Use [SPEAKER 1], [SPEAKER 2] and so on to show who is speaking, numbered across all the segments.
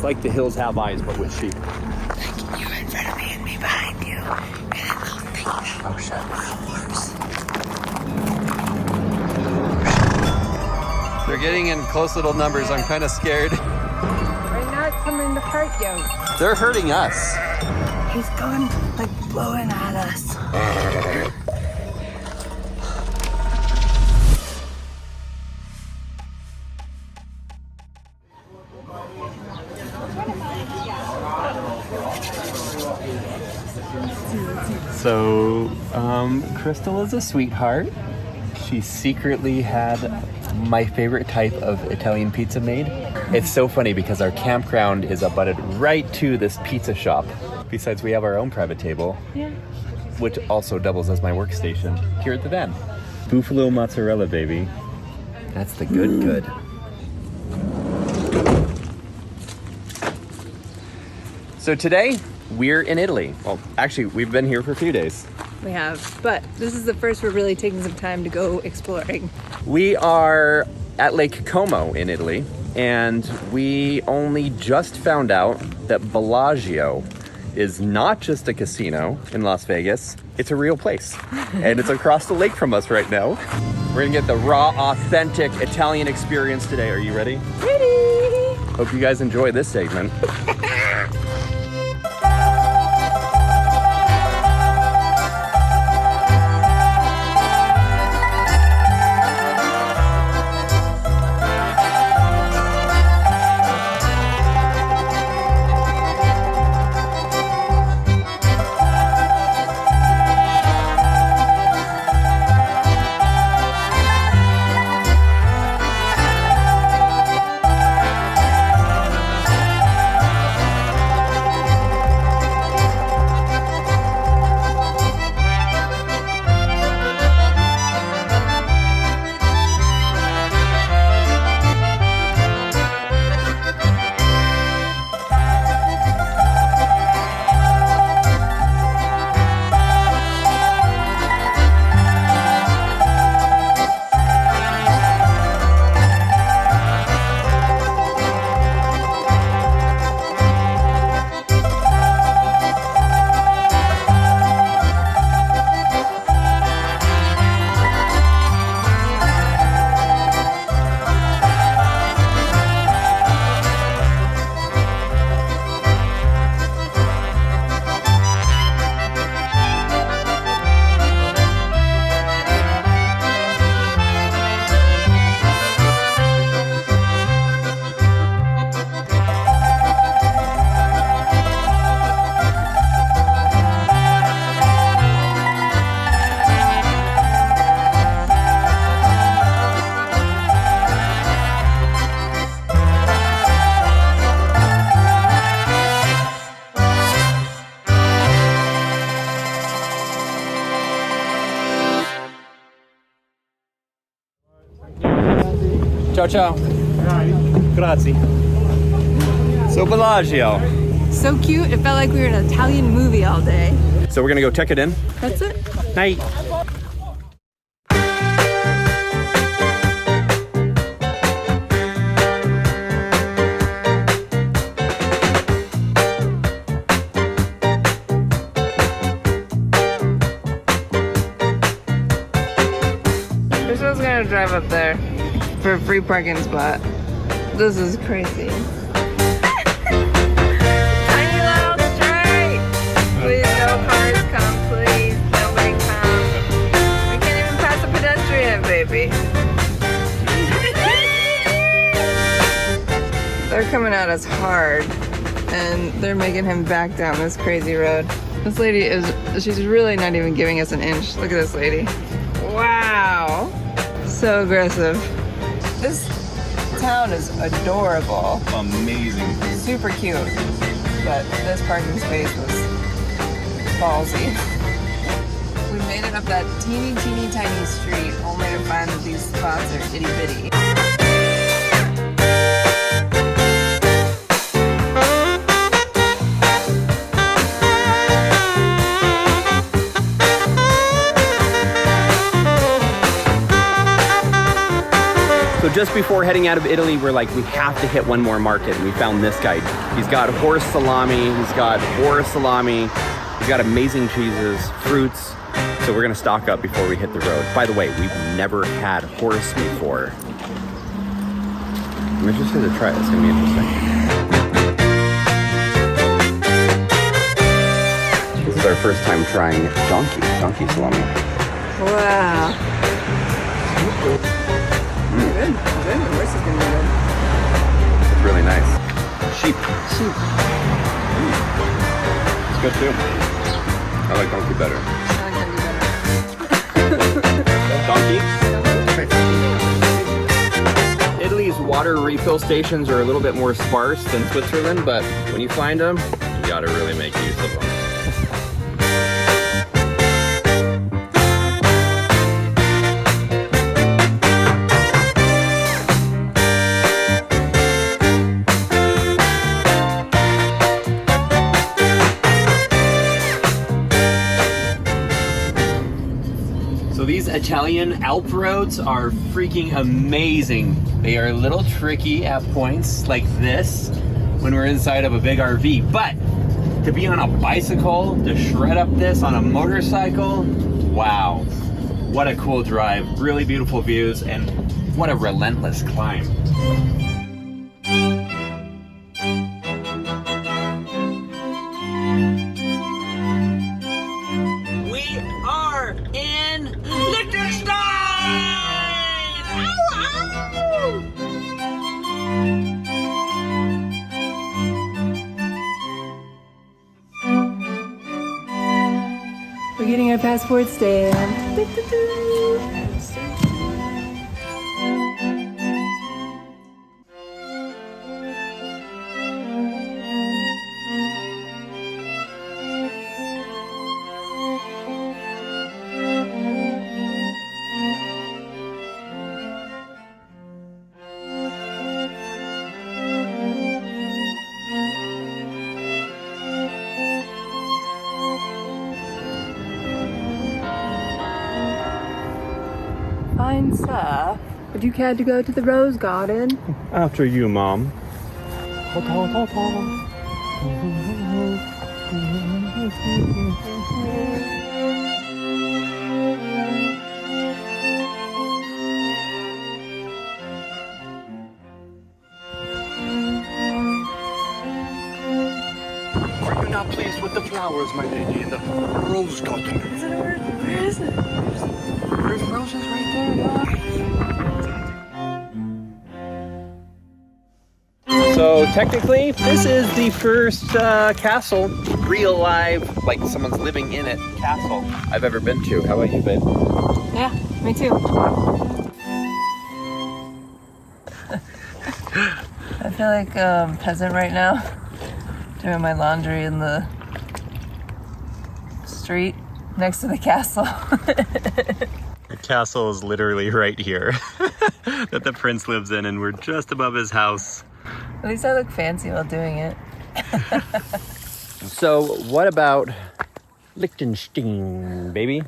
[SPEAKER 1] like the hills have eyes, but with sheep.
[SPEAKER 2] Like you in front of me and me behind you. And then they'll think that
[SPEAKER 1] Oh shit. They're getting in close little numbers. I'm kind of scared.
[SPEAKER 2] They're not coming to hurt you.
[SPEAKER 1] They're hurting us.
[SPEAKER 2] He's going like blowing at us.
[SPEAKER 1] So, Crystal is a sweetheart. She secretly had my favorite type of Italian pizza made. It's so funny because our campground is abutted right to this pizza shop. Besides, we have our own private table, which also doubles as my workstation here at the van. Buffalo mozzarella, baby. That's the good. So today, we're in Italy. Well, actually, we've been here for a few days.
[SPEAKER 2] We have, but this is the first we're really taking some time to go exploring.
[SPEAKER 1] We are at Lake Como in Italy, and we only just found out that Bellagio is not just a casino in Las Vegas, it's a real place. And it's across the lake from us right now. We're gonna get the raw, authentic Italian experience today. Are you ready?
[SPEAKER 2] Ready!
[SPEAKER 1] Hope you guys enjoy this segment. Ciao, ciao. Grazie. So Bellagio.
[SPEAKER 2] So cute, it felt like we were in an Italian movie all day.
[SPEAKER 1] So we're gonna go check it in.
[SPEAKER 2] That's it.
[SPEAKER 1] Night.
[SPEAKER 2] Crystal's gonna drive up there for a free parking spot. This is crazy. Tiny little street. Please, no cars come, please. Nobody come. We can't even pass a pedestrian, baby. They're coming at us hard, and they're making him back down this crazy road. This lady she's really not even giving us an inch. Look at this lady. Wow. So aggressive. This town is adorable.
[SPEAKER 1] Amazing.
[SPEAKER 2] Super cute. But this parking space was ballsy. We made it up that teeny tiny street only to find that these spots are itty bitty.
[SPEAKER 1] So just before heading out of Italy, we're like, we have to hit one more market. And we found this guy. He's got horse salami, he's got boar salami, he's got amazing cheeses, fruits. So we're gonna stock up before we hit the road. By the way, we've never had horse before. I'm interested to try it, it's gonna be interesting. This is our first time trying donkey salami.
[SPEAKER 2] Wow. Good. The horse is gonna be good.
[SPEAKER 1] It's really nice. Sheep. It's good too. I like donkey better. Donkey? Italy's water refill stations are a little bit more sparse than Switzerland, but when you find them, you gotta really make use of them. These Italian Alp roads are freaking amazing. They are a little tricky at points like this when we're inside of a big RV, but to be on a bicycle, to shred up this on a motorcycle, wow. What a cool drive. Really beautiful views and what a relentless climb.
[SPEAKER 2] We're getting our passport stamped. Fine, sir. Would you care to go to the rose garden?
[SPEAKER 1] After you, Mom. Are you not pleased with the flowers, my lady, in the rose garden?
[SPEAKER 2] Is it a word? Where is it?
[SPEAKER 1] There's roses right there, Doc. So technically, this is the first castle, real live, like someone's living in it, castle I've ever been to. How about you, babe?
[SPEAKER 2] Yeah, me too. I feel like a peasant right now, doing my laundry in the street next to the castle.
[SPEAKER 1] The castle is literally right here that the prince lives in, and we're just above his house.
[SPEAKER 2] At least I look fancy while doing it.
[SPEAKER 1] So what about Liechtenstein, baby?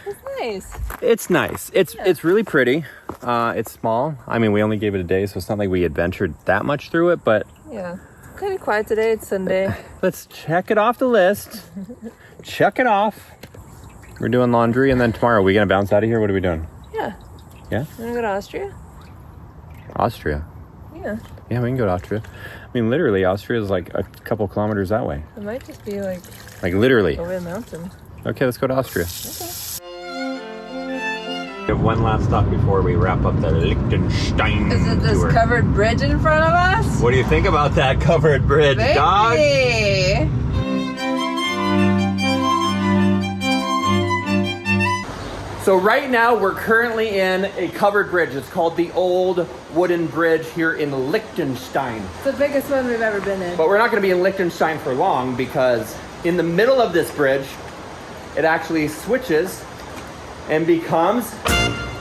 [SPEAKER 2] It's nice.
[SPEAKER 1] It's nice. It's really pretty. It's small. I mean, we only gave it a day, so it's not like we adventured that much through it, but
[SPEAKER 2] Yeah. Kind of quiet today. It's Sunday.
[SPEAKER 1] let's check it off the list. Check it off. We're doing laundry, and then tomorrow, are we gonna bounce out of here? What are we doing?
[SPEAKER 2] Yeah.
[SPEAKER 1] Yeah?
[SPEAKER 2] You wanna go to Austria?
[SPEAKER 1] Austria.
[SPEAKER 2] Yeah.
[SPEAKER 1] Yeah, we can go to Austria. I mean, literally, Austria is like a couple kilometers that way.
[SPEAKER 2] It might just be like
[SPEAKER 1] Like literally.
[SPEAKER 2] over a mountain.
[SPEAKER 1] Okay, let's go to Austria.
[SPEAKER 2] Okay.
[SPEAKER 1] We have one last stop before we wrap up the Liechtenstein
[SPEAKER 2] Is it this
[SPEAKER 1] tour.
[SPEAKER 2] covered bridge in front of us?
[SPEAKER 1] What do you think about that covered bridge, dog?
[SPEAKER 2] Baby!
[SPEAKER 1] So right now we're currently in a covered bridge. It's called the Old Wooden Bridge here in Liechtenstein.
[SPEAKER 2] It's the biggest one we've ever been in.
[SPEAKER 1] But we're not going to be in Liechtenstein for long because in the middle of this bridge, it actually switches and becomes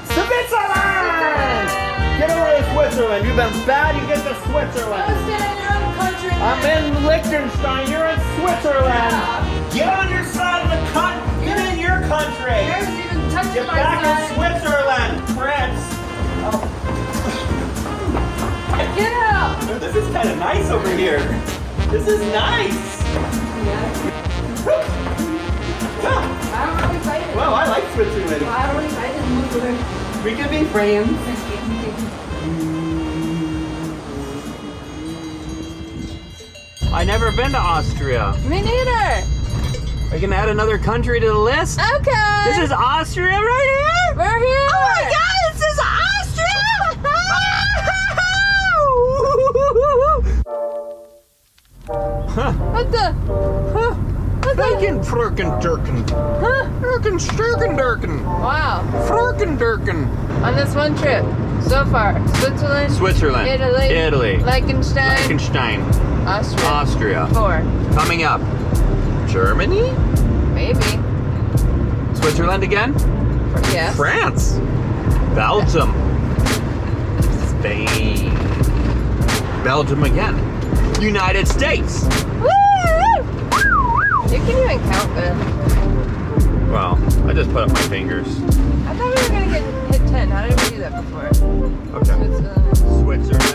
[SPEAKER 1] Switzerland! Get away, Switzerland! You've been bad, you get to Switzerland! I'm in Liechtenstein, you're in Switzerland!
[SPEAKER 2] Yeah.
[SPEAKER 1] Get on your side of the country! Get in your country! Get back in Switzerland, Prince! Oh. here. This is nice. Well, I like Switzerland. We can be friends. I never been to Austria.
[SPEAKER 2] Me neither.
[SPEAKER 1] I can add another country to the list.
[SPEAKER 2] Okay.
[SPEAKER 1] This is Austria right here.
[SPEAKER 2] We're here.
[SPEAKER 1] Oh my God! This is Austria. Huh.
[SPEAKER 2] What the?
[SPEAKER 1] Huh.
[SPEAKER 2] What the?
[SPEAKER 1] Bacon, frurken, durken.
[SPEAKER 2] Huh?
[SPEAKER 1] Durken, sturken, durken.
[SPEAKER 2] Wow.
[SPEAKER 1] Frurken, durken.
[SPEAKER 2] On this one trip, so far, Switzerland, Italy, Liechtenstein, Austria.
[SPEAKER 1] Austria.
[SPEAKER 2] 4.
[SPEAKER 1] Coming up. Germany?
[SPEAKER 2] Maybe.
[SPEAKER 1] Switzerland again?
[SPEAKER 2] Yes.
[SPEAKER 1] France. Belgium. Spain. Belgium again. United States.
[SPEAKER 2] Woo! You can even count them.
[SPEAKER 1] Well, I just put up my fingers.
[SPEAKER 2] I thought we were gonna hit 10. How did we do that before?
[SPEAKER 1] Okay.
[SPEAKER 2] Switzerland.
[SPEAKER 1] Switzerland.